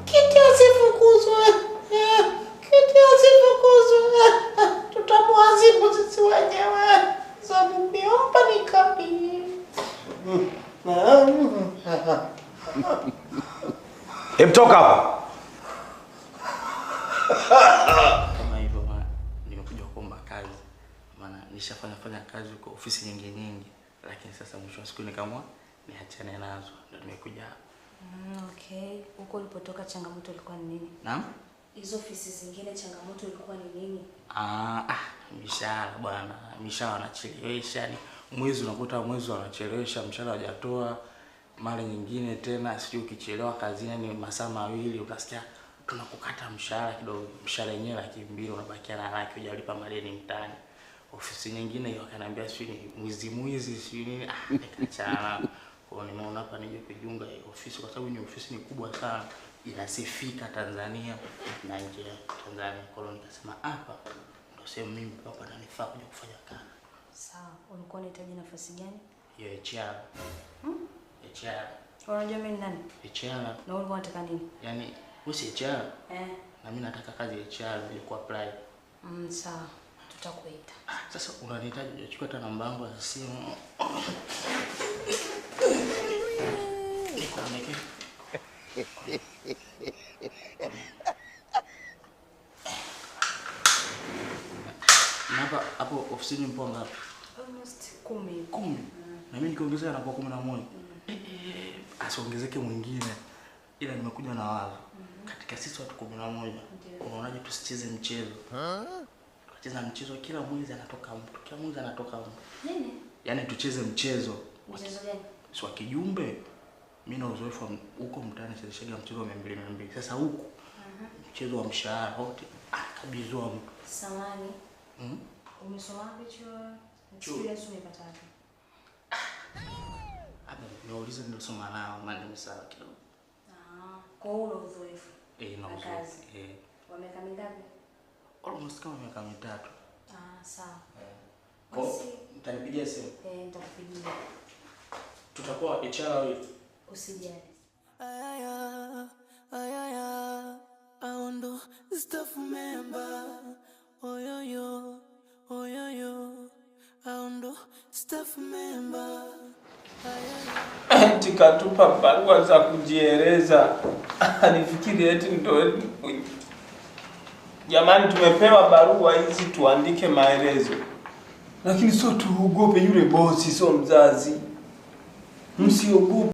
Kiti asifukuzwe. Kiti asifukuzwe. Tutamwazibu sisi wenyewe. Sababu miomba ni kabi. Toka hapa. Kama hivyo nimekuja kuomba kazi. Maana nishafanya kazi kwa ofisi nyingi, lakini sasa mwisho wa siku nikaamua niachane nazo. Ndio nimekuja hapa. Okay. Huko ulipotoka changamoto ilikuwa ni nini? Naam? Hizo ofisi zingine changamoto ilikuwa ni nini? Mishahara bwana. Mishahara wanachelewesha. Mwezi unakuta mwezi wanachelewesha, mshahara hajatoa. Mara nyingine tena sio ukichelewa kazini ni masaa mawili unasikia tunakukata mshahara kidogo. Mshahara yenyewe 200 unabakia na laki hujalipa madeni mtaani. Ofisi nyingine hiyo akaniambia sio ni mwizi sio nini. Nikachana. Kwa nimeona hapa nije kujiunga ofisi kwa sababu ni ofisi ni kubwa sana. Inasifika Tanzania na nje ya Tanzania. Kwa hiyo nikasema hapa ndio sehemu mimi hapa nanifaa kuja kufanya kazi. Sawa. Ulikuwa unahitaji nafasi gani? Ya HR. HR. Unajua mimi ni nani? HR. Na ulikuwa unataka nini? Yaani wewe si HR? Na mimi nataka kazi ya HR ili kuapply. Sawa. Tutakuita. Sasa unanihitaji uchukue hata namba yangu ya simu. Nikuoneke. Napa hapo ofisini mpo ngapi? Almost 10. 10. Na mimi nikiongezea na kwa 11. Asiongezeke mwingine. Ila nimekuja na wazo. Katika sisi watu 11. Unaonaje tusicheze mchezo? Tucheze mchezo kila mwezi anatoka mtu. Kila mwezi anatoka mtu. Nini? Yaani tucheze mchezo. Mchezo gani? Sio kijumbe. Mimi na uzoefu huko mtaani chezeshaga mchezo wa 200. Sasa huko mchezo wa mshahara wote akabizwa mtu. Samani. Umesoma wapi chuo? Experience umepata wapi? Nauliza nilisoma nao maana nimesahau kidogo. Kwa hiyo una uzoefu. Na uzoefu. Wa miaka mingapi? Almost kama miaka 3. Sawa. Nitanipigia simu. Nitakupigia. Tutakuwa HR wewe. Usijali. Aundo staff member. Oyoyo. Aundo staff member. Tikatupa barua za kujieleza. Alifikiri eti ndio. Jamani, tumepewa barua hizi tuandike maelezo. Lakini sio tuogope yule bosi, sio mzazi. Msiogope.